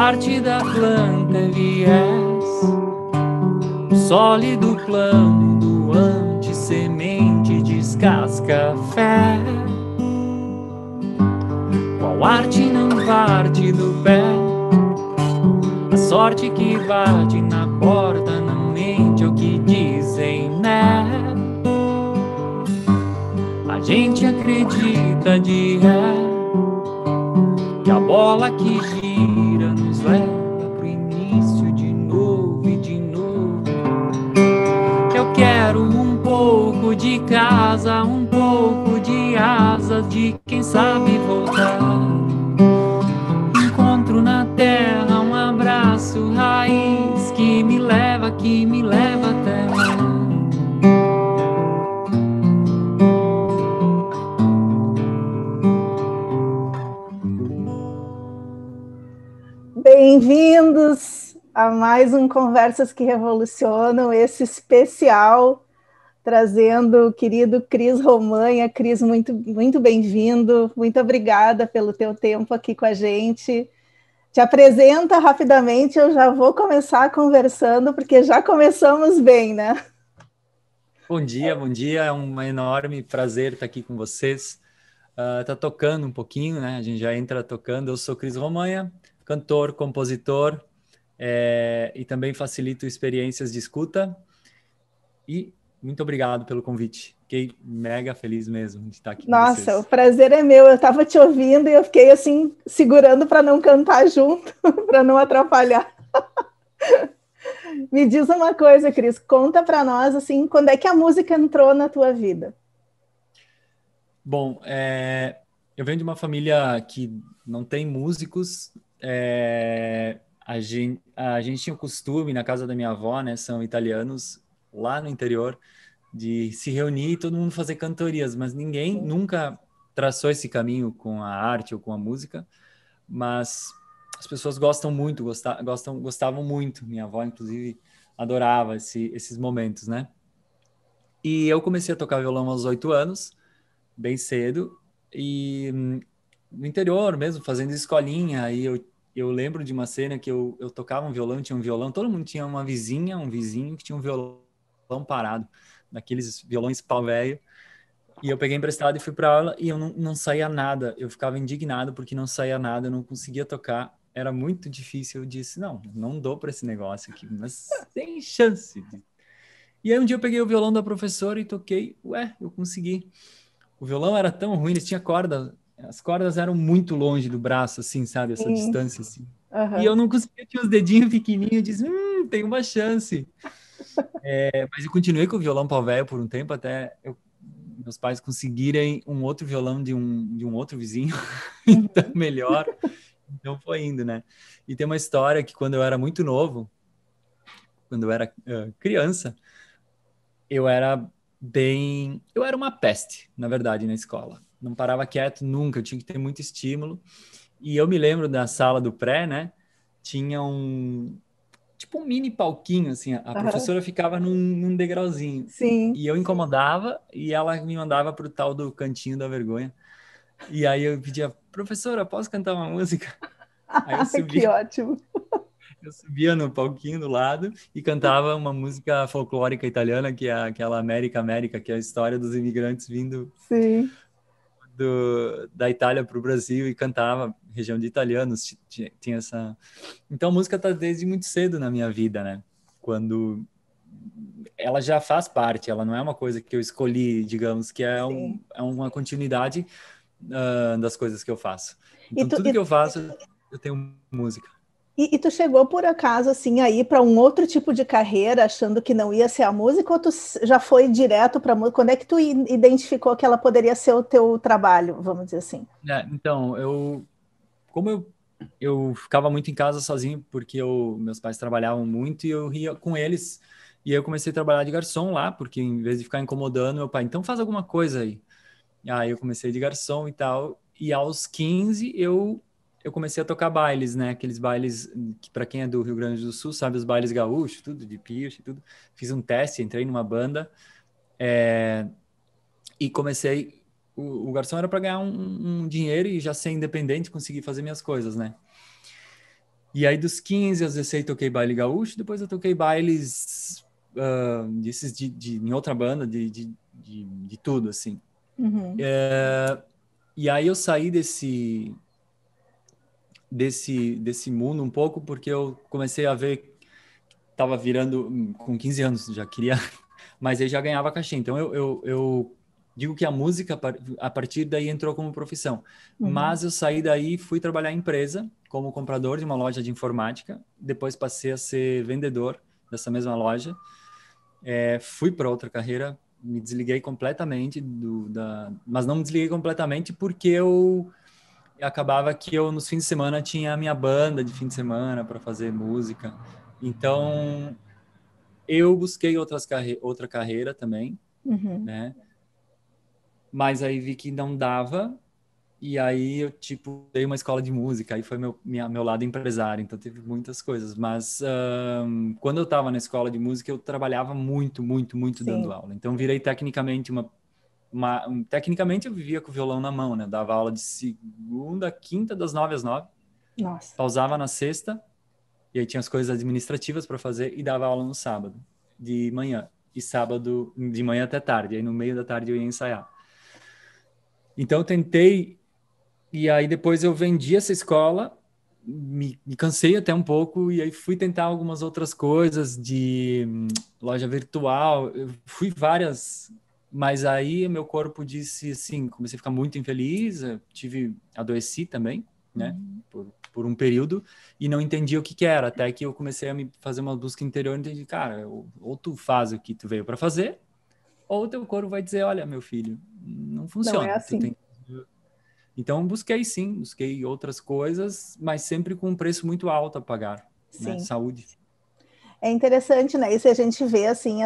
arte da planta é viés, o sólido plano do antissemente descasca fé. Qual arte não parte do pé? A sorte que bate na porta não mente o que dizem, né? A gente acredita de ré, que a bola que gira nos leva pro início de novo e de novo. Eu quero um pouco de casa, um pouco de asas de quem sabe voltar. Encontro na terra um abraço raiz que me leva até lá. Bem-vindos a mais um Conversas que Revolucionam, esse especial trazendo o querido Cris Romanha. Cris, muito bem-vindo, muito obrigada pelo teu tempo aqui com a gente. Te apresenta rapidamente, eu já vou começar conversando, porque já começamos bem, né? Bom dia, é um enorme prazer estar aqui com vocês. Tá tocando um pouquinho, né? A gente já entra tocando. Eu sou Cris Romanha, cantor, compositor, e também facilito experiências de escuta. E muito obrigado pelo convite. Fiquei mega feliz mesmo de estar aqui com Nossa, o vocês. prazer é meu. Eu estava te ouvindo e eu fiquei assim, segurando para não cantar junto, para não atrapalhar. Me diz uma coisa, Cris, conta para nós assim, quando é que a música entrou na tua vida? Bom, eu venho de uma família que não tem músicos. A gente tinha o costume, na casa da minha avó, né? São italianos, lá no interior, de se reunir e todo mundo fazer cantorias, mas ninguém nunca traçou esse caminho com a arte ou com a música, mas as pessoas gostam muito, gostavam muito. Minha avó, inclusive, adorava esses momentos, né? E eu comecei a tocar violão aos 8 anos, bem cedo, e no interior mesmo, fazendo escolinha. Aí eu lembro de uma cena que eu tocava um violão, tinha um violão, todo mundo tinha uma vizinha, um vizinho que tinha um violão parado, daqueles violões pau velho, e eu peguei emprestado e fui para aula, e eu não saía nada, eu ficava indignado porque não saía nada, eu não conseguia tocar, era muito difícil. Eu disse, não dou para esse negócio aqui, mas sem chance. E aí um dia eu peguei o violão da professora e toquei, eu consegui. O violão era tão ruim, eles tinham corda, as cordas eram muito longe do braço, assim, sabe? Essa Sim. distância, assim. E eu Uhum. não conseguia, tinha os dedinhos pequenininhos, eu disse, tem uma chance. Mas eu continuei com o violão pau velho por um tempo, até meus pais conseguirem um outro violão de um outro vizinho, então Uhum. melhor. Então foi indo, né? E tem uma história que quando eu era muito novo, quando eu era criança, eu era eu era uma peste, na verdade, na escola. Não parava quieto nunca, eu tinha que ter muito estímulo. E eu me lembro da sala do pré, né? Tinha tipo um mini palquinho, assim, a Uhum. professora ficava num degrauzinho. Sim. E eu incomodava e ela me mandava pro tal do cantinho da vergonha. E aí eu pedia, professora, posso cantar uma música? Aí Que ótimo. eu subia no palquinho do lado e cantava uma música folclórica italiana, que é aquela América, América, que é a história dos imigrantes vindo Sim. da Itália para o Brasil, e cantava, região de italianos, tinha essa... Então a música está desde muito cedo na minha vida, né? Quando ela já faz parte, ela não é uma coisa que eu escolhi, digamos, que Sim. é uma continuidade das coisas que eu faço. E Então tu, tudo que eu faço, eu tenho música. e tu chegou por acaso assim aí para um outro tipo de carreira, achando que não ia ser a música, ou tu já foi direto para a música? Quando é que tu identificou que ela poderia ser o teu trabalho, vamos dizer assim? Então, como eu ficava muito em casa sozinho, porque meus pais trabalhavam muito e eu ia com eles. E aí eu comecei a trabalhar de garçom lá, porque em vez de ficar incomodando meu pai, então faz alguma coisa aí. E aí eu comecei de garçom e tal. E aos 15 eu comecei a tocar bailes, né? Aqueles bailes que, para quem é do Rio Grande do Sul, sabe, os bailes gaúchos, tudo, de pioche, tudo. Fiz um teste, entrei numa banda, e comecei. O garçom era para ganhar um dinheiro e já ser independente, conseguir fazer minhas coisas, né? E aí, dos 15 aos 16, toquei baile gaúcho. Depois eu toquei bailes desses em outra banda, de tudo, assim. Uhum. E aí eu saí desse mundo um pouco porque eu comecei a ver, tava virando, com 15 anos, já queria, mas aí já ganhava cachê. Então eu digo que a música, a partir daí, entrou como profissão. Uhum. Mas eu saí daí e fui trabalhar em empresa, como comprador de uma loja de informática. Depois passei a ser vendedor dessa mesma loja. Fui para outra carreira, me desliguei completamente mas não me desliguei completamente porque eu acabava que eu nos fins de semana tinha a minha banda de fim de semana para fazer música. Então eu busquei outra carreira também, Uhum. né? Mas aí vi que não dava. E aí eu, tipo, dei uma escola de música, aí foi meu lado empresário, então teve muitas coisas. Mas quando eu estava na escola de música, eu trabalhava muito, muito, muito dando Sim. aula. Então virei tecnicamente tecnicamente eu vivia com o violão na mão, né? Dava aula de segunda, quinta, das 9 às 9, Nossa. pausava na sexta, e aí tinha as coisas administrativas para fazer, e dava aula no sábado, de manhã. E sábado, de manhã até tarde. Aí no meio da tarde eu ia ensaiar. Então eu tentei. E aí depois eu vendi essa escola, me cansei até um pouco, e aí fui tentar algumas outras coisas de loja virtual, eu fui várias, mas aí meu corpo disse assim, comecei a ficar muito infeliz, adoeci também, né, Uhum. por um período, e não entendi o que era, até que eu comecei a me fazer uma busca interior e entendi, cara, ou tu faz o que tu veio para fazer, ou teu corpo vai dizer, olha, meu filho, não Não é funciona, tu assim. tem. Então, busquei outras coisas, mas sempre com um preço muito alto a pagar, né? Sim. Saúde. É interessante, né? E se a gente vê assim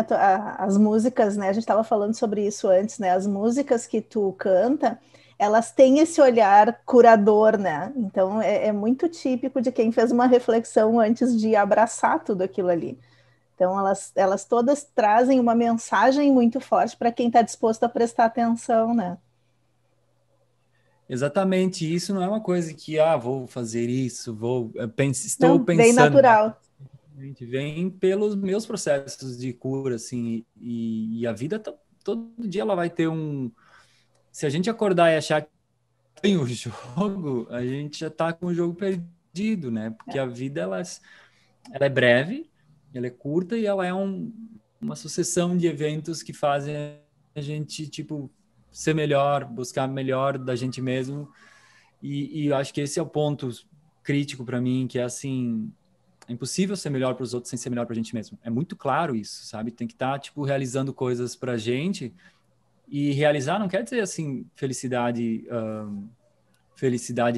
as músicas, né? A gente estava falando sobre isso antes, né? As músicas que tu canta, elas têm esse olhar curador, né? Então é muito típico de quem fez uma reflexão antes de abraçar tudo aquilo ali. Então elas todas trazem uma mensagem muito forte para quem está disposto a prestar atenção, né? Exatamente, isso não é uma coisa que, vou fazer isso, estou Não, bem pensando nisso. natural. Vem pelos meus processos de cura, assim, e a vida, todo dia ela vai ter Se a gente acordar e achar que tem o jogo, a gente já está com o jogo perdido, né? Porque a vida, ela é breve, ela é curta e ela é uma sucessão de eventos que fazem a gente, tipo, ser melhor, buscar melhor da gente mesmo. E eu acho que esse é o ponto crítico para mim, que é assim, é impossível ser melhor para os outros sem ser melhor para a gente mesmo. É muito claro isso, sabe? Tem que estar, tipo, realizando coisas para a gente. E realizar não quer dizer, assim, felicidade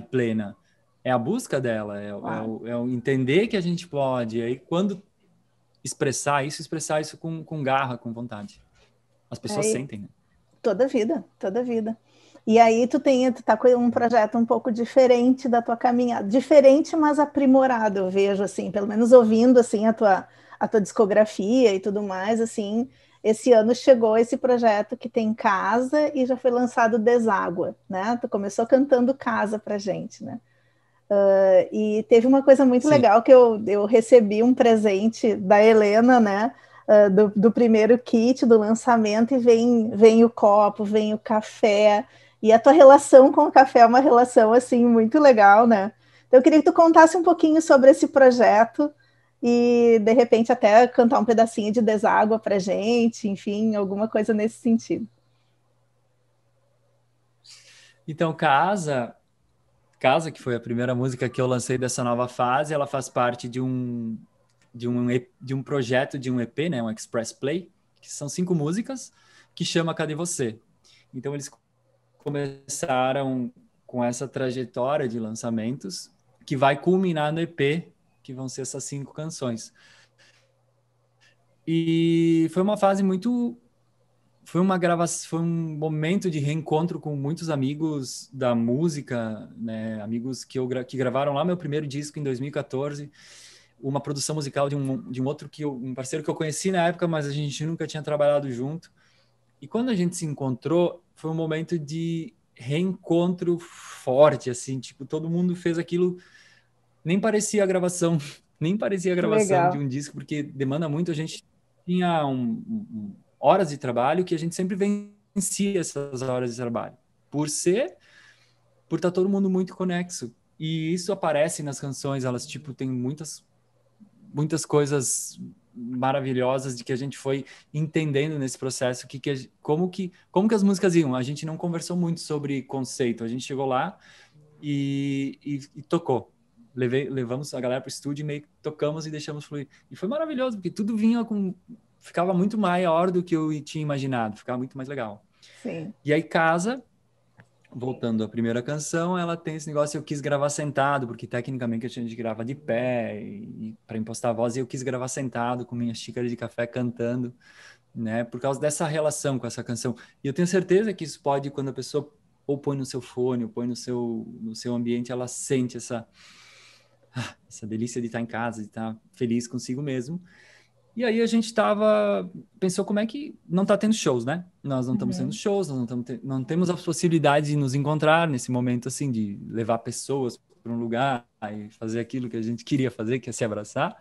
plena. É a busca dela, Claro. é o entender que a gente pode. E aí, quando expressar isso com garra, com vontade. As pessoas Aí, sentem, né? toda vida, toda vida. E aí tu tá com um projeto um pouco diferente da tua caminhada, diferente, mas aprimorado, eu vejo assim, pelo menos ouvindo assim a tua discografia e tudo mais, assim, esse ano chegou esse projeto que tem Casa e já foi lançado Deságua, né? Tu começou cantando Casa pra gente, né? E teve uma coisa muito Sim. legal que eu recebi um presente da Helena, né? Do primeiro kit do lançamento, e vem o copo, vem o café, e a tua relação com o café é uma relação assim muito legal, né? Então eu queria que tu contasse um pouquinho sobre esse projeto e de repente até cantar um pedacinho de Deságua pra gente, enfim, alguma coisa nesse sentido. Então, que foi a primeira música que eu lancei dessa nova fase, ela faz parte de um projeto de um EP, né, um Express Play, que são 5 músicas, que chama Cadê Você? Então eles começaram com essa trajetória de lançamentos, que vai culminar no EP, que vão ser essas 5 canções. E foi uma fase muito foi um momento de reencontro com muitos amigos da música, né? Amigos que gravaram lá meu primeiro disco em 2014, uma produção musical de um outro um parceiro que eu conheci na época, mas a gente nunca tinha trabalhado junto. E quando a gente se encontrou, foi um momento de reencontro forte, assim, tipo, todo mundo fez aquilo nem parecia a gravação, nem parecia a Que gravação de legal. um disco, porque demanda muito. A gente tinha horas de trabalho que a gente sempre vencia essas horas de trabalho, por estar todo mundo muito conexo. E isso aparece nas canções, elas, tipo, tem muitas coisas maravilhosas de que a gente foi entendendo nesse processo como que as músicas iam. A gente não conversou muito sobre conceito, a gente chegou lá e tocou. Levamos a galera para o estúdio e meio que tocamos e deixamos fluir. E foi maravilhoso, porque tudo ficava muito maior do que eu tinha imaginado, ficava muito mais legal. Sim. E aí casa, voltando à primeira canção, ela tem esse negócio, eu quis gravar sentado, porque tecnicamente a gente grava de pé e para impostar a voz, e eu quis gravar sentado com minha xícara de café cantando, né? Por causa dessa relação com essa canção. E eu tenho certeza que isso pode, quando a pessoa ou põe no seu fone, ou põe no seu ambiente, ela sente essa delícia de estar em casa, de estar feliz consigo mesmo. E aí a gente pensou como é que não está tendo shows, né? Nós não estamos tendo Uhum. shows, nós não temos a possibilidade de nos encontrar nesse momento, assim, de levar pessoas para um lugar e fazer aquilo que a gente queria fazer, que é se abraçar.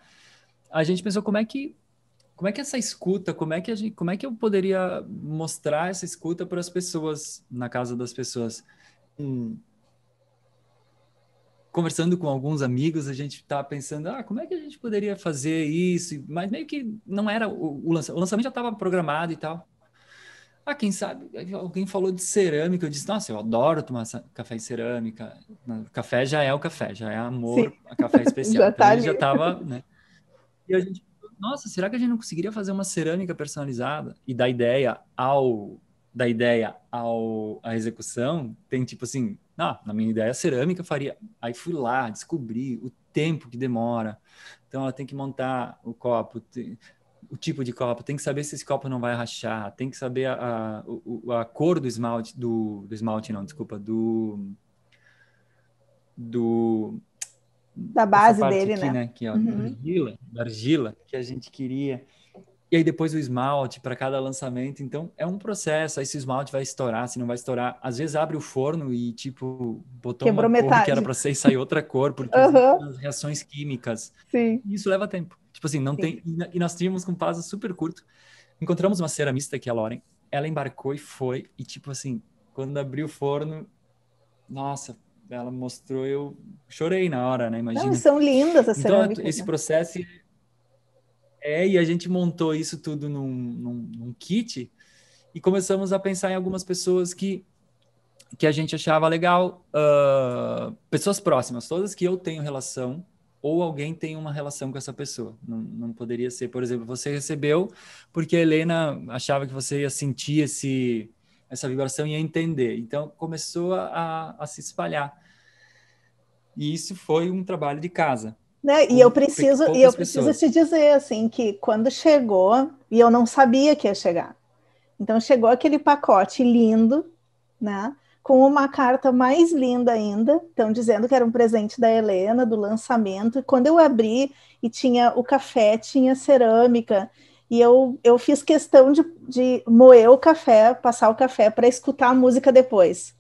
A gente pensou como é que essa escuta, como é que eu poderia mostrar essa escuta para as pessoas, na casa das pessoas? Conversando com alguns amigos, a gente estava pensando, como é que a gente poderia fazer isso? Mas meio que não era o lançamento já estava programado e tal. Quem sabe, alguém falou de cerâmica, eu disse, nossa, eu adoro tomar café em cerâmica. Café já é o café, já é Sim, amor a café especial. já Então está ele já ali. estava, né? E a gente, nossa, será que a gente não conseguiria fazer uma cerâmica personalizada? E da ideia à execução, tem tipo assim, na minha ideia, a cerâmica faria. Aí fui lá, descobri o tempo que demora. Então ela tem que montar o copo, o tipo de copo, tem que saber se esse copo não vai rachar, tem que saber a cor do esmalte, do esmalte não, desculpa, do Da dessa base parte dele, aqui, né? né, que é a Uhum. argila que a gente queria. E aí depois o esmalte para cada lançamento. Então é um processo. Aí se o esmalte vai estourar, se não vai estourar. Às vezes abre o forno e tipo botou uma Quebrou cor que era metade. para ser e sai outra cor, porque Aham. existem as reações químicas. Sim, E isso leva tempo. Tipo assim, não sim. tem. E nós tínhamos com um prazo super curto. Encontramos uma ceramista que é a Lauren. Ela embarcou e foi. E tipo assim, quando abriu o forno, nossa, ela mostrou, eu chorei na hora, né? Não, e Imagina. são lindas as Então, cerâmicas, esse né? processo e a gente montou isso tudo num kit e começamos a pensar em algumas pessoas que a gente achava legal, pessoas próximas, todas que eu tenho relação ou alguém tem uma relação com essa pessoa. Não poderia ser, por exemplo, você recebeu porque a Helena achava que você ia sentir essa vibração e ia entender. Então, começou a se espalhar. E isso foi um trabalho de casa, Né? E com eu poucas preciso pessoas. te dizer assim que quando chegou, e eu não sabia que ia chegar. Então chegou aquele pacote lindo, né? Com uma carta mais linda ainda, então dizendo que era um presente da Helena, do lançamento. E quando eu abri e tinha o café, tinha cerâmica, e eu fiz questão de moer o café, passar o café para escutar a música depois.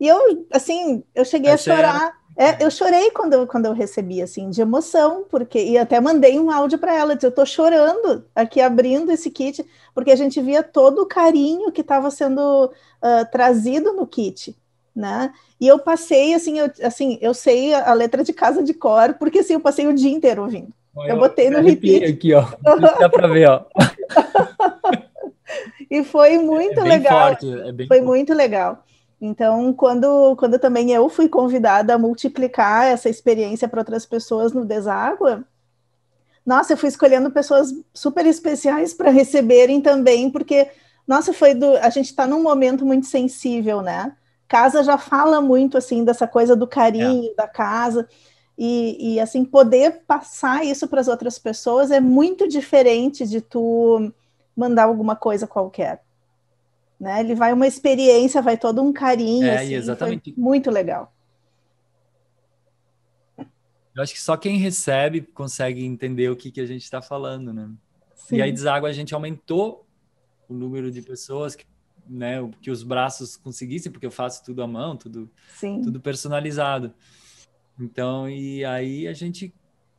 E eu, assim, eu cheguei a Essa era. chorar. Eu chorei quando eu recebi, assim, de emoção, porque e até mandei um áudio para ela, disse, eu tô chorando aqui abrindo esse kit, porque a gente via todo o carinho que estava sendo trazido no kit, né? E eu passei, assim, eu sei a letra de casa de cor, porque assim, eu passei o dia inteiro ouvindo. Eu Eu botei me no arrepiei repeat aqui, ó. Não sei se dá pra ver, ó. e foi É muito bem legal. forte, é bem Foi forte. muito legal. Então, quando também eu fui convidada a multiplicar essa experiência para outras pessoas no Deságua, nossa, eu fui escolhendo pessoas super especiais para receberem também, porque, nossa, a gente está num momento muito sensível, né? Casa já fala muito, assim, dessa coisa do É, carinho da casa, assim, poder passar isso para as outras pessoas é muito diferente de tu mandar alguma coisa qualquer, né? Ele vai uma experiência, vai todo um carinho, e assim, foi exatamente. muito legal. Eu acho que só quem recebe consegue entender o que a gente está falando, né? E aí, Sim, Deságua, a gente aumentou o número de pessoas que os braços conseguissem, porque eu faço tudo à mão, tudo, sim. tudo personalizado. Então, e aí a gente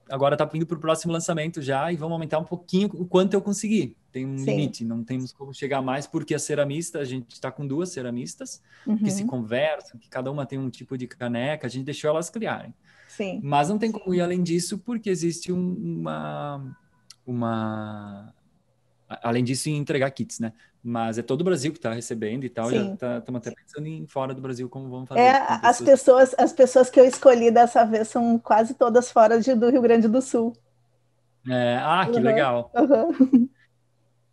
agora está indo para o próximo lançamento já e vamos aumentar um pouquinho o quanto eu conseguir. Tem um Sim. limite, não temos como chegar mais, porque a ceramista, a gente está com 2 ceramistas que se Uhum. conversam, que cada uma tem um tipo de caneca, a gente deixou elas criarem. Sim. Mas não tem como ir além disso, porque existe além disso, em entregar kits, né? Mas é todo o Brasil que está recebendo e tal, já Sim. estamos até pensando em fora do Brasil como vamos É, fazer. Com as pessoas que eu escolhi dessa vez são quase todas fora do Rio Grande do Sul. Que Uhum, legal. uhum.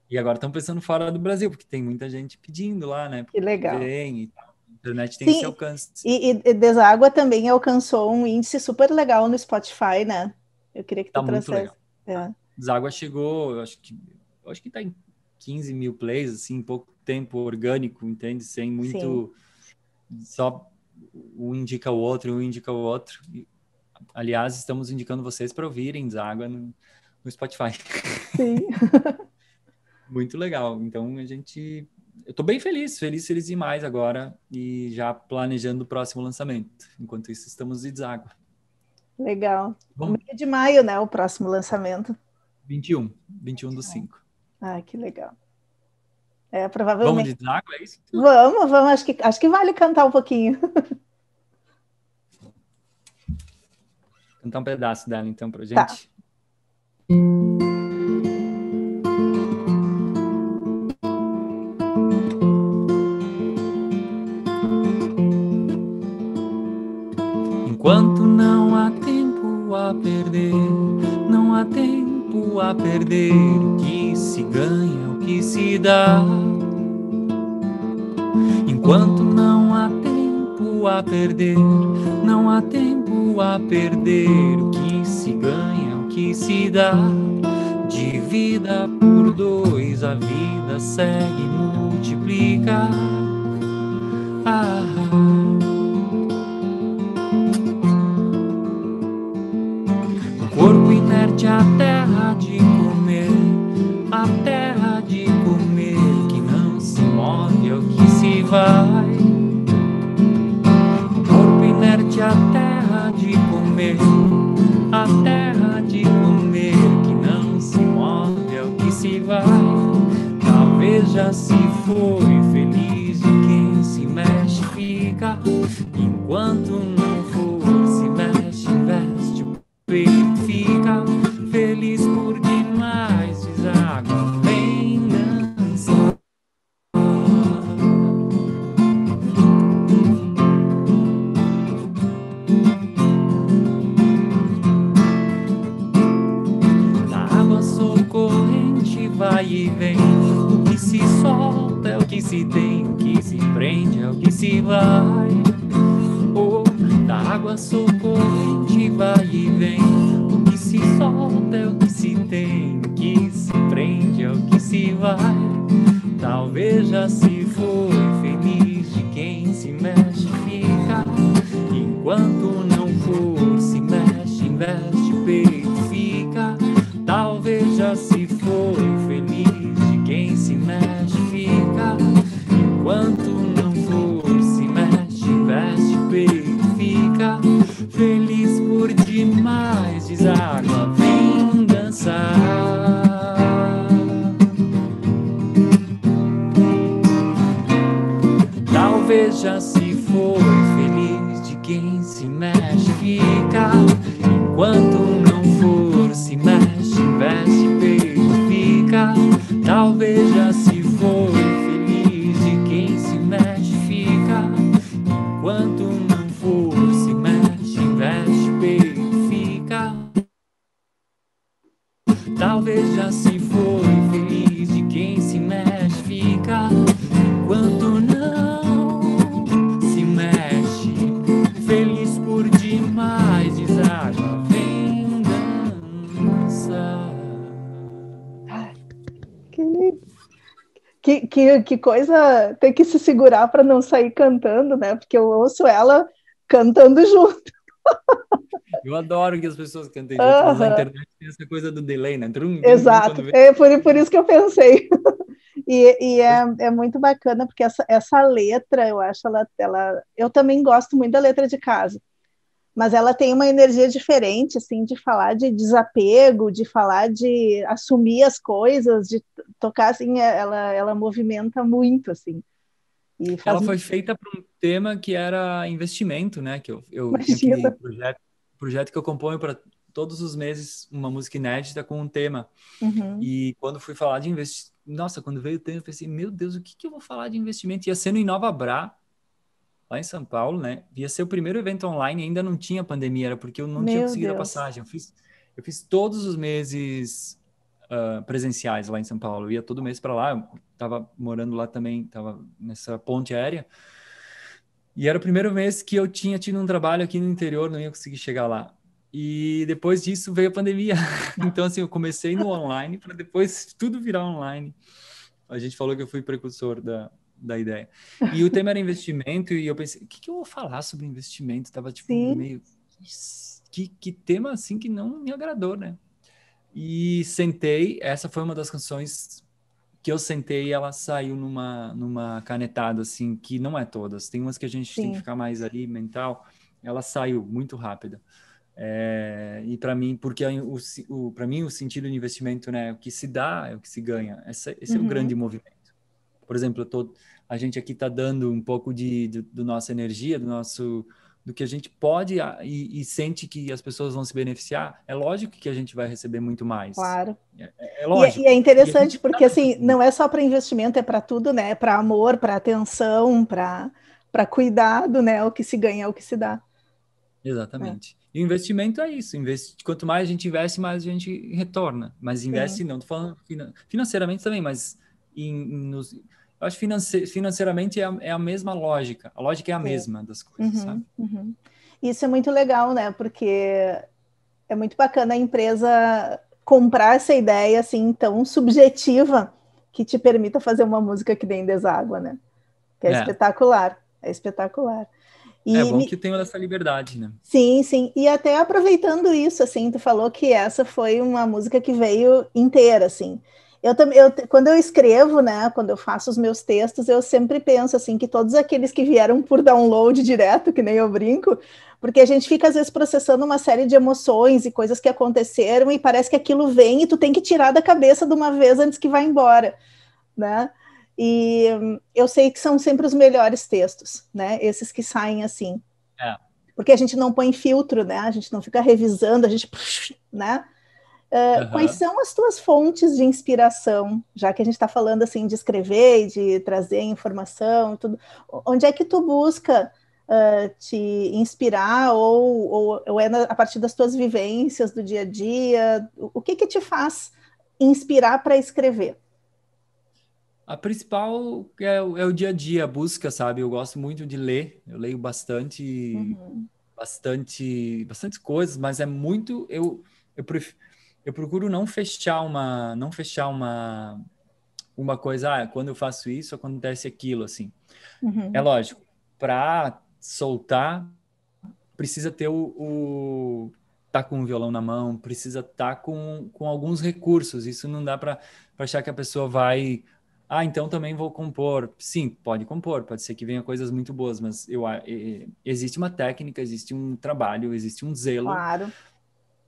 E agora estão pensando fora do Brasil, porque tem muita gente pedindo lá, né? Que legal. Vem e tal. A internet tem esse Sim, alcance. e Deságua também alcançou um índice super legal no Spotify, né? Eu queria que tu Tá muito trouxesse. legal. É. Deságua chegou, eu acho que tá em 15 mil plays, assim, em pouco tempo orgânico, entende? Sem Sim. muito, só um indica o outro, um indica o outro. Aliás, estamos indicando vocês para ouvirem Deságua no Spotify. Sim. Muito legal. Então, eu tô bem feliz demais agora e já planejando o próximo lançamento. Enquanto isso, estamos de Deságua. Legal. No Bom, meio de maio, né? O próximo lançamento. 21 do 5. Ah, que legal. É, Vamos de provavelmente. Deságua, é isso? Vamos, vamos. Acho que vale cantar um pouquinho. Cantar um pedaço dela, então, pra Tá. gente. Enquanto não há tempo a perder, não há tempo a perder. O que se ganha, o que se dá. Enquanto não há tempo a perder, não há tempo a perder. O que se ganha, o que se dá. Divida por 2, a vida segue e multiplica. O corpo inerte, a terra de comer, a terra de comer, que não se move é o que se vai. O corpo inerte, a terra de comer, a terra de comer, que não se move é o que se vai. Talvez já se foi, feliz de quem se mexe fica, enquanto não for, se mexe, veste o peito, fica feliz por demais, Deságua, vem dançar. Da água sou corrente, vai e vem, o que se solta é o que se tem, o que se prende é o que se vai. Oh, da água sou corrente, vai e vem, o que se solta é o que se tem, o que se prende é o que se vai. Talvez já se foi, feliz de quem se mexe fica, enquanto não for, se mexe, investe o peito, fica. Talvez já se foi, feliz de quem se mexe fica, enquanto não for, se mexe, investe o peito, fica feliz por demais, Deságua, vem dançar. Talvez já se foi, feliz de quem se mexe fica, enquanto não for, se mexe, investe peito, fica. Talvez já se foi, feliz de quem se mexe fica, enquanto não for, se mexe, investe peito, fica. Talvez já se foi, feliz de quem se mexe fica, enquanto não se mexe, feliz por demais, Deságua, vem dançar. Que coisa, tem que se segurar para não sair cantando, né? Porque eu ouço ela cantando junto. Eu adoro que as pessoas cantem junto, mas na internet tem essa coisa do delay, né? Exato, Quando vê... é por isso que eu pensei. É muito bacana, porque essa letra, eu acho, eu também gosto muito da letra de casa. mas ela tem uma energia diferente, assim, de falar de desapego, de falar de assumir as coisas, de tocar, assim, ela movimenta muito, assim, e faz, Ela foi feita para um tema que era investimento, né? Que eu tenho aquele imagina. projeto que eu componho para todos os meses uma música inédita com um tema. Uhum. E quando fui falar de investimento, nossa, quando veio o tema, eu pensei, meu Deus, o que que eu vou falar de investimento? Ia ser no Inova Bra, lá em São Paulo, né? Ia ser o primeiro evento online, ainda não tinha pandemia, era porque eu não tinha Meu conseguido a Deus. passagem. Eu fiz todos os meses presenciais lá em São Paulo. Eu ia todo mês para lá, eu tava morando lá também, tava nessa ponte aérea. E era o primeiro mês que eu tinha tido um trabalho aqui no interior, não ia conseguir chegar lá. E depois disso veio a pandemia. Então, assim, eu comecei no online para depois tudo virar online. A gente falou que eu fui precursor da ideia. E o tema era investimento, e eu pensei, o que que eu vou falar sobre investimento? Tava tipo Sim, meio. Que tema assim que não me agradou, né? E sentei, essa foi uma das canções que eu sentei e ela saiu numa canetada, assim, que não é todas. Tem umas que a gente tem que sim. ficar mais ali, mental. Ela saiu muito rápida. E para mim, porque para mim o sentido do investimento, né, o que se dá é o que se ganha. Esse é o grande Uhum. movimento. Por exemplo, a gente aqui está dando um pouco do nossa energia, do que a gente pode e sente que as pessoas vão se beneficiar. É lógico que a gente vai receber muito mais. Claro. É E é lógico. E a interessante gente está porque, dando assim, tudo não isso. é só para investimento, é para tudo, né? É para amor, para atenção, para cuidado, né? O que se ganha é o que se dá. Né? Exatamente. E o investimento é isso. Quanto mais a gente investe, mais a gente retorna. Mas Sim. investe, não estou falando financeiramente também, mas eu acho que financeiramente é a mesma lógica. A lógica é a Sim. mesma das coisas, sabe? Uhum, uhum. Isso é muito legal, né? Porque é muito bacana a empresa comprar essa ideia assim tão subjetiva que te permita fazer uma música que nem Deságua, né? Que é É, espetacular, é espetacular. é E bom que tenha essa liberdade, né? sim, sim. E até aproveitando isso, assim, tu falou que essa foi uma música que veio inteira, assim. Eu também, quando eu escrevo, né, quando eu faço os meus textos, eu sempre penso assim que todos aqueles que vieram por download direto, que nem eu brinco, porque a gente fica às vezes processando uma série de emoções e coisas que aconteceram e parece que aquilo vem e tu tem que tirar da cabeça de uma vez antes que vá embora, né? E eu sei que são sempre os melhores textos, né? Esses que saem assim, É. porque a gente não põe filtro, né? A gente não fica revisando, a gente, né? Quais Aham. são as tuas fontes de inspiração, já que a gente está falando assim de escrever e de trazer informação, tudo? Onde é que tu busca te inspirar ou é a partir das tuas vivências do dia a dia? O que que te faz inspirar para escrever? A principal é o dia a dia, a busca, sabe? Eu gosto muito de ler. Eu leio Uhum, bastante coisas, mas é muito eu, pref- eu procuro não fechar uma coisa, quando eu faço isso acontece aquilo assim. É uhum, lógico, para soltar precisa ter tá com o violão na mão, precisa estar com alguns recursos. Isso não dá para achar que a pessoa vai. Então também vou compor. Sim, pode compor, pode ser que venha coisas muito boas, mas existe uma técnica, existe um trabalho, existe um zelo. claro,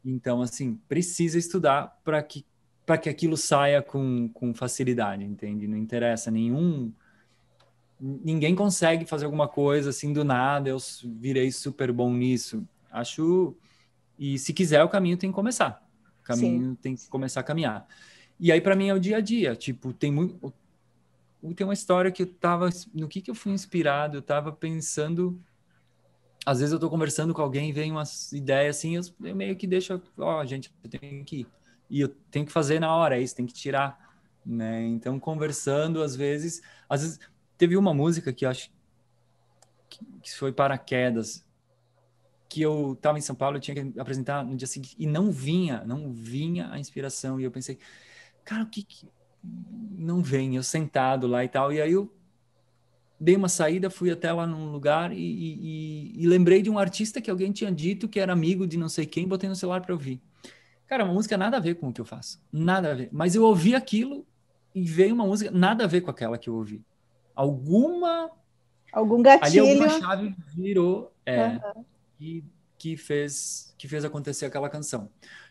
Então, assim, precisa estudar para que aquilo saia com facilidade, entende? Não interessa nenhum. Ninguém consegue fazer alguma coisa assim do nada, eu virei super bom nisso. Acho. E se quiser, o caminho tem que começar. O sim. caminho tem que começar a caminhar. E aí, para mim, é o dia a dia. Tipo, tem uma história que eu tava. No que eu fui inspirado? Eu tava pensando. Às vezes eu tô conversando com alguém, vem umas ideias assim, eu meio que deixo. Gente, eu tenho que ir. E eu tenho que fazer na hora, é isso, tem que tirar. Né? Então, conversando, às vezes. Teve uma música que eu acho que foi Paraquedas, que eu estava em São Paulo, eu tinha que apresentar no dia seguinte, e não vinha a inspiração, e eu pensei, cara, o que não vem? Eu sentado lá e tal, e aí eu dei uma saída, fui até lá num lugar e lembrei de um artista que alguém tinha dito que era amigo de não sei quem, botei no celular para ouvir. Cara, uma música nada a ver com o que eu faço, nada a ver, mas eu ouvi aquilo e veio uma música nada a ver com aquela que eu ouvi. Alguma Algum ali alguma gatilho? chave virou, Aham, que, que fez acontecer aquela canção.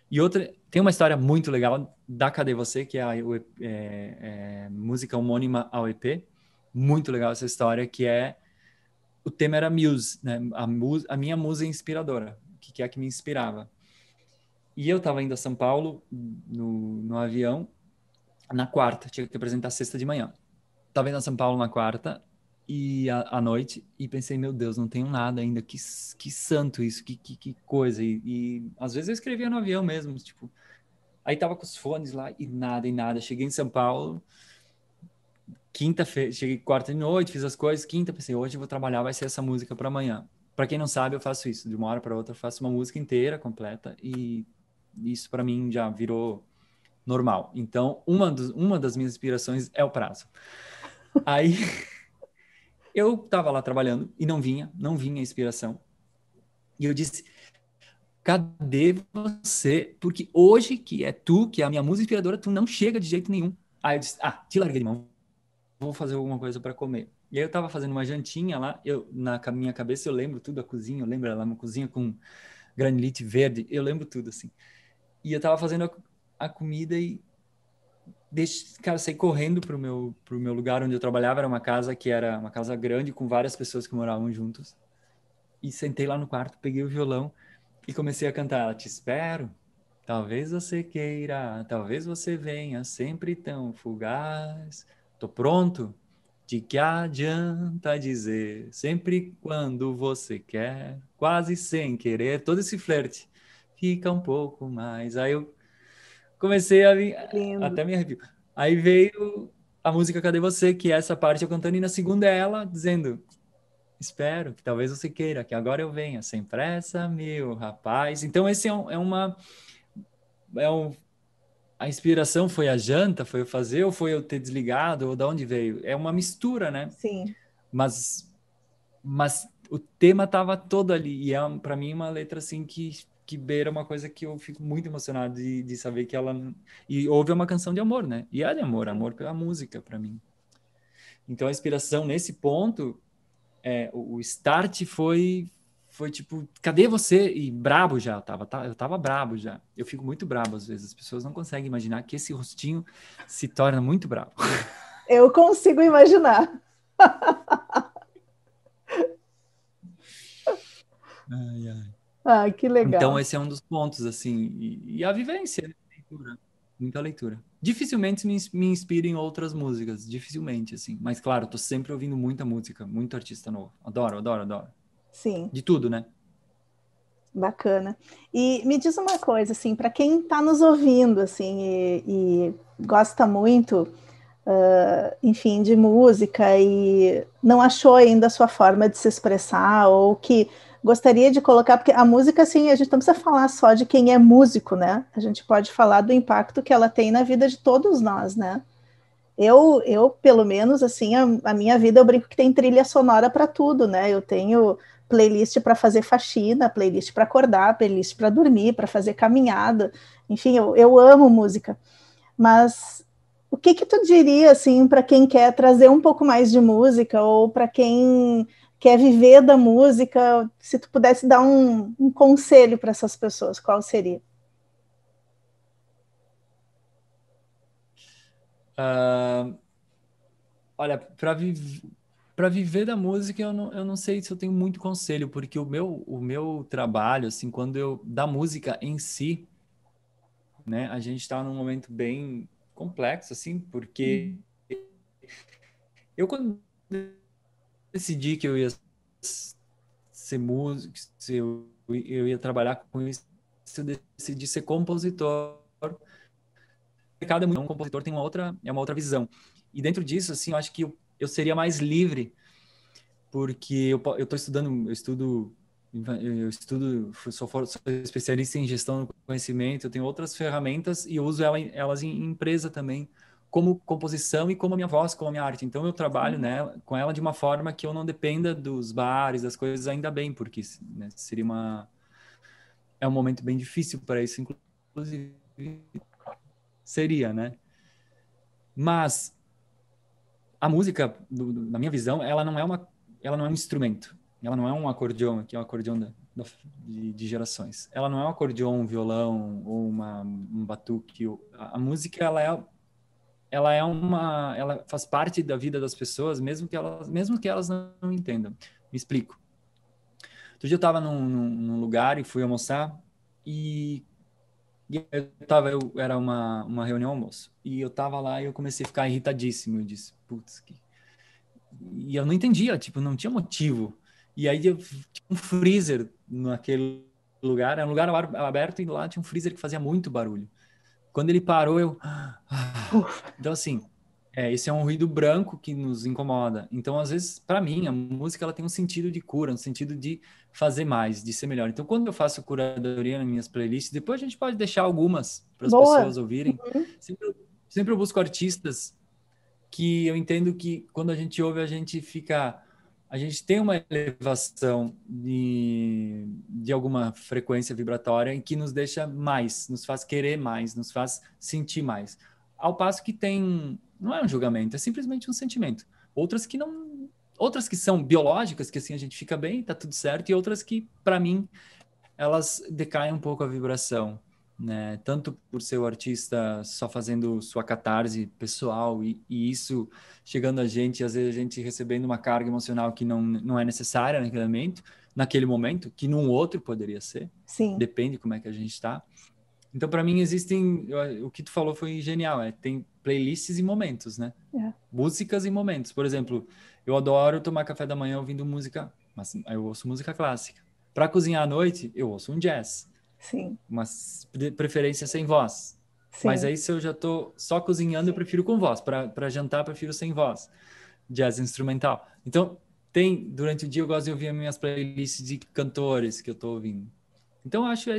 E outra, tem uma história muito legal da Cadê Você, que é a música homônima ao EP. Muito legal essa história, que é... O tema era Muse, né? A minha musa inspiradora, que é a que me inspirava. E eu estava indo a São Paulo no avião na quarta, tinha que apresentar sexta de manhã. Estava indo a São Paulo na quarta e à noite e pensei, meu Deus, não tenho nada ainda, que santo isso, que coisa. E às vezes eu escrevia no avião mesmo, tipo, aí tava com os fones lá e nada. Cheguei em São Paulo, quinta-feira, cheguei quarta de noite, fiz as coisas, quinta, pensei, hoje eu vou trabalhar, vai ser essa música para amanhã. Para quem não sabe, eu faço isso, de uma hora para outra, eu faço uma música inteira, completa, e isso para mim já virou normal. Então, uma das minhas inspirações é o prazo. Aí eu tava lá trabalhando e não vinha a inspiração. E eu disse, cadê você? Porque hoje, que é tu, que é a minha música inspiradora, tu não chega de jeito nenhum. Aí eu disse, te larguei de mão, vou fazer alguma coisa para comer. E aí eu tava fazendo uma jantinha lá, na minha cabeça eu lembro tudo, a cozinha, eu lembro ela uma cozinha com granilite verde, eu lembro tudo, assim. E eu tava fazendo a comida e cara, saí correndo pro meu lugar onde eu trabalhava, era uma casa que era uma casa grande, com várias pessoas que moravam juntos. E sentei lá no quarto, peguei o violão e comecei a cantar. Ela, te espero, talvez você queira, talvez você venha, sempre tão fugaz. Tô pronto, de que adianta dizer, sempre quando você quer, quase sem querer, todo esse flerte, fica um pouco mais. Aí eu comecei Lindo. até me arrepio. Aí veio a música Cadê Você, que é essa parte eu cantando, e na segunda é ela dizendo, espero que talvez você queira, que agora eu venha, sem pressa, meu rapaz. Então esse é um, a inspiração foi a janta, foi eu fazer, ou foi eu ter desligado, ou de onde veio? É uma mistura, né? Sim. Mas o tema tava todo ali, e é para mim uma letra assim que beira uma coisa que eu fico muito emocionado de saber que ela... E houve uma canção de amor, né? E é de amor, amor pela música para mim. Então a inspiração nesse ponto, o start foi tipo, cadê você? E brabo já, eu tava brabo já. Eu fico muito brabo às vezes, as pessoas não conseguem imaginar que esse rostinho se torna muito brabo. Eu consigo imaginar. Ai, ai. Que Então, legal. esse é um dos pontos, assim. E a vivência, né? Leitura, muita leitura. Dificilmente me inspira em outras músicas, dificilmente, assim. Mas, claro, tô sempre ouvindo muita música, muito artista novo. Adoro, adoro, adoro. Sim, De tudo, né? bacana. E me diz uma coisa, assim, para quem está nos ouvindo, assim, e gosta muito, enfim, de música e não achou ainda a sua forma de se expressar ou que gostaria de colocar, porque a música, assim, a gente não precisa falar só de quem é músico, né? A gente pode falar do impacto que ela tem na vida de todos nós, né? Eu pelo menos, assim, a minha vida, eu brinco que tem trilha sonora para tudo, né? Eu tenho playlist para fazer faxina, playlist para acordar, playlist para dormir, para fazer caminhada. Enfim, eu amo música. Mas o que que tu diria, assim, para quem quer trazer um pouco mais de música ou para quem quer viver da música? Se tu pudesse dar um conselho para essas pessoas, qual seria? Ah, olha, para viver da música, eu não sei se eu tenho muito conselho, porque o meu trabalho, assim, da música em si, né, a gente está num momento bem complexo, assim, porque eu, quando decidi que eu ia ser músico, se eu ia trabalhar com isso, eu decidi ser compositor. Cada um compositor tem uma outra visão. E dentro disso, assim, eu acho que eu seria mais livre, porque eu estou estudando, sou especialista em gestão do conhecimento, eu tenho outras ferramentas e eu uso elas em empresa também, como composição e como a minha voz, como a minha arte. Então eu trabalho, né, com ela de uma forma que eu não dependa dos bares, das coisas, ainda bem, porque, né, é um momento bem difícil para isso, inclusive seria, né? Mas a música, na minha visão, ela não é um instrumento. Ela não é um acordeão, que é o acordeão de gerações. Ela não é um acordeon, um violão ou um batuque. A música, ela faz parte da vida das pessoas, mesmo que elas não entendam. Me explico. Outro dia eu estava num lugar e fui almoçar e era uma reunião almoço. E eu estava lá e eu comecei a ficar irritadíssimo. Eu disse, putz, e eu não entendia, tipo, não tinha motivo. E aí tinha um freezer naquele lugar, era um lugar aberto e lá tinha um freezer que fazia muito barulho. Quando ele parou, então assim, esse é um ruído branco que nos incomoda. Então, às vezes, para mim, a música ela tem um sentido de cura, um sentido de fazer mais, de ser melhor. Então, quando eu faço curadoria nas minhas playlists, depois a gente pode deixar algumas para as Boa. pessoas ouvirem. Sempre eu busco artistas que eu entendo que quando a gente ouve, a gente tem uma elevação de alguma frequência vibratória em que nos deixa mais, nos faz querer mais, nos faz sentir mais. Ao passo que não é um julgamento, é simplesmente um sentimento. Outras que são biológicas, que assim a gente fica bem, tá tudo certo, e outras que, para mim, elas decaem um pouco a vibração, né? Tanto por ser o artista só fazendo sua catarse pessoal e isso chegando a gente, às vezes a gente recebendo uma carga emocional que não é necessária naquele momento, que num outro poderia ser. Sim. Depende como é que a gente está. Então, para mim, o que tu falou foi genial, tem playlists e momentos, né? Músicas e momentos. Por exemplo, eu adoro tomar café da manhã ouvindo música, mas eu ouço música clássica. Para cozinhar à noite, eu ouço um jazz. Sim. Uma preferência sem voz. Sim. Mas aí, se eu já estou só cozinhando, eu prefiro com voz. Para jantar, eu prefiro sem voz. Jazz instrumental. Então, durante o dia, eu gosto de ouvir as minhas playlists de cantores que eu estou ouvindo. Então, eu acho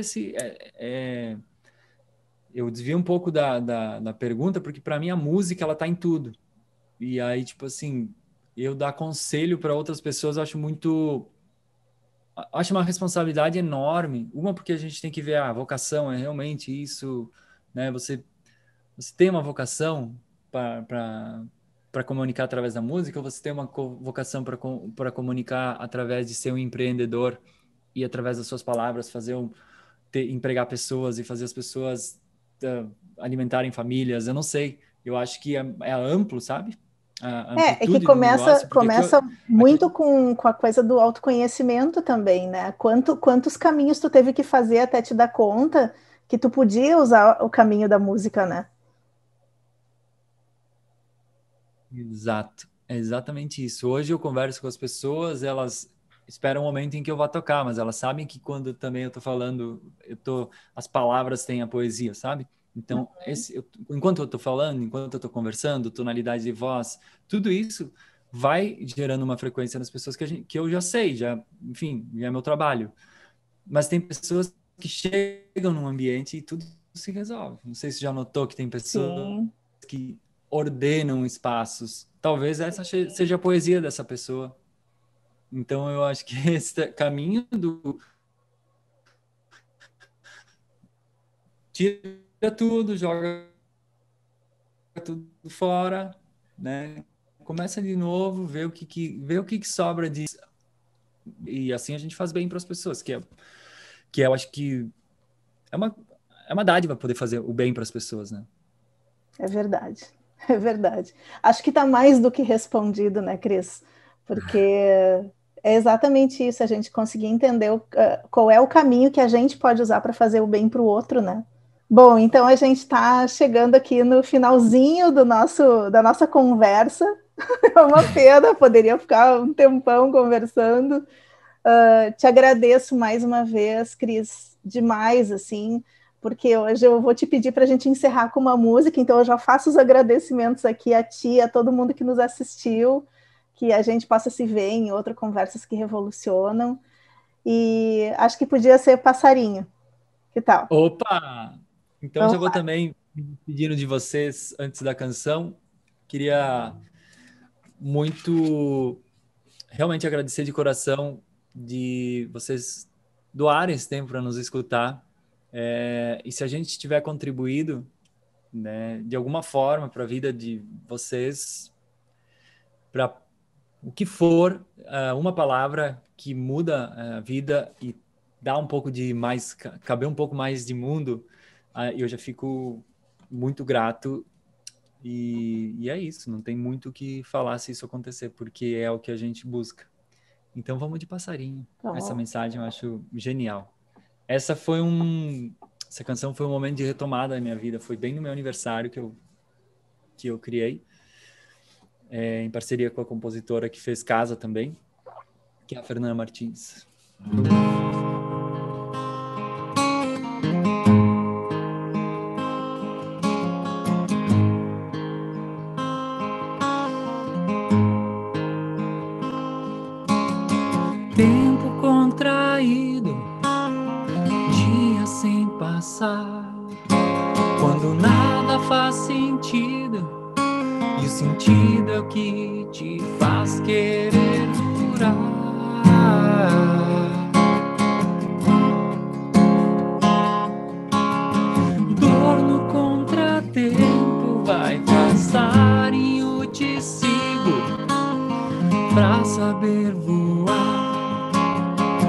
eu desvio um pouco da pergunta, porque para mim a música, ela tá em tudo. E aí, tipo assim, eu dar conselho para outras pessoas, eu acho uma responsabilidade enorme. Uma, porque a gente tem que ver a vocação, é realmente isso, né? Você tem uma vocação para comunicar através da música, ou você tem uma vocação para comunicar através de ser um empreendedor e através das suas palavras empregar pessoas e fazer as pessoas alimentarem famílias? Eu não sei. Eu acho que é amplo, sabe? A É que amplitude do negócio, porque começa muito com a coisa do autoconhecimento também, né? Quantos caminhos tu teve que fazer até te dar conta que tu podia usar o caminho da música, né? Exato, é exatamente isso. Hoje eu converso com as pessoas, elas esperam o momento em que eu vá tocar, mas elas sabem que quando também eu tô falando, as palavras têm a poesia, sabe? Então, enquanto eu tô falando, enquanto eu tô conversando, tonalidade de voz, tudo isso vai gerando uma frequência nas pessoas que eu já sei, enfim, já é meu trabalho. Mas tem pessoas que chegam num ambiente e tudo se resolve. Não sei se já notou que tem pessoas Sim. que ordenam espaços. Talvez essa seja a poesia dessa pessoa. Então eu acho que esse caminho do tira tudo, joga tudo fora, né? Começa de novo, vê o que sobra disso. E assim a gente faz bem para as pessoas, que eu acho que é uma, é uma dádiva poder fazer o bem para as pessoas, né? É verdade, é verdade. Acho que está mais do que respondido, né, Cris? Porque é exatamente isso, a gente conseguir entender qual é o caminho que a gente pode usar para fazer o bem para o outro, né? Bom, então a gente está chegando aqui no finalzinho da nossa conversa. É uma pena, poderia ficar um tempão conversando. Te agradeço mais uma vez, Cris, demais, assim, porque hoje eu vou te pedir para a gente encerrar com uma música, então eu já faço os agradecimentos aqui a ti, a todo mundo que nos assistiu, que a gente possa se ver em outras conversas que revolucionam, e acho que podia ser Passarinho, que tal? Opa! Então já Vamos vou lá. também pedindo de vocês antes da canção. Queria muito realmente agradecer de coração de vocês doarem esse tempo para nos escutar. E se a gente tiver contribuído, né, de alguma forma para a vida de vocês, para o que for, uma palavra que muda a vida e dá um pouco de mais, caber um pouco mais de mundo, eu já fico muito grato. E é isso, não tem muito o que falar se isso acontecer, porque é o que a gente busca. Então vamos de passarinho. Essa mensagem eu acho genial. Essa canção foi um momento de retomada da minha vida. Foi bem no meu aniversário que eu criei, em parceria com a compositora que fez Casa também, que é a Fernanda Martins. Tempo contraído, dia sem passar, quando nada faz sentido, e o sentido é o que te faz querer durar. Dor no contratempo vai passar e eu te sigo pra saber voar.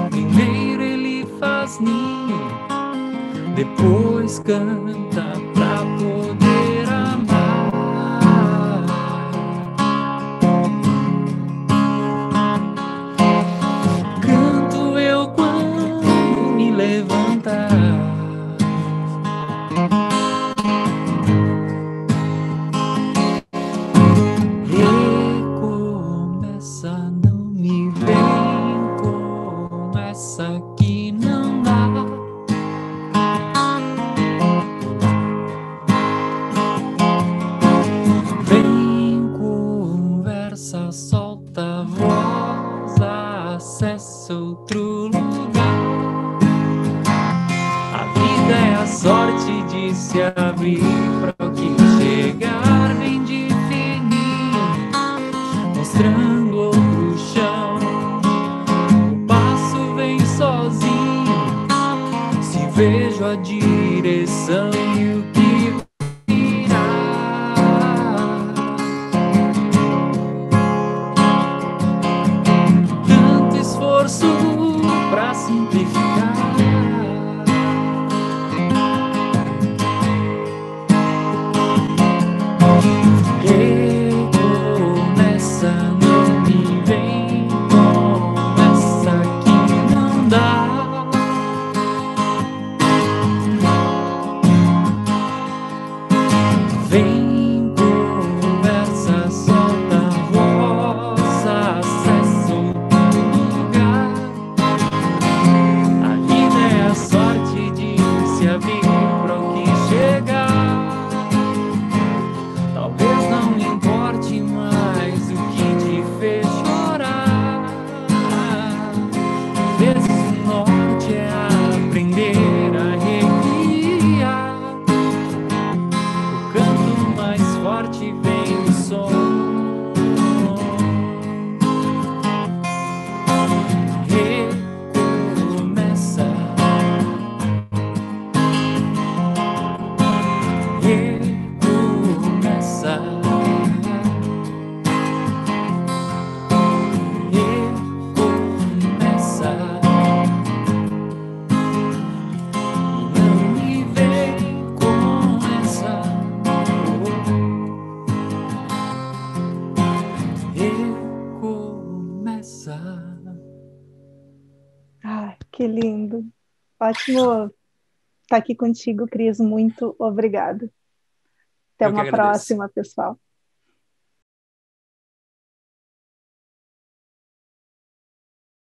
Primeiro ele faz ninho, depois canta pra poder amar. Canto eu quando me levantar. Recomeça, não me vem com essa que não dá. Vem, conversa, solta a voz, acessa outro lugar. A vida é a sorte de se abrir para o que chegar. Vem de fininho, mostrando outro chão. O passo vem sozinho, se vejo a direção e o que virá. Tanto esforço pra simplificar. Recomeça, não me vem com essa que não dá. Vem, conversa, solta a voz, acessa outro lugar. A vida é a sorte de se abrir para o que chegar. Talvez não importe mais o que te fez chorar. Às vezes o norte é aprender a recriar. O canto mais forte vem do som. Recomeça. Recomeça. Recomeça. Não me vem com essa. Recomeça. Ai, que lindo. Ótimo estar aqui contigo, Cris. Muito obrigada. Até Eu que uma agradeço. próxima, pessoal.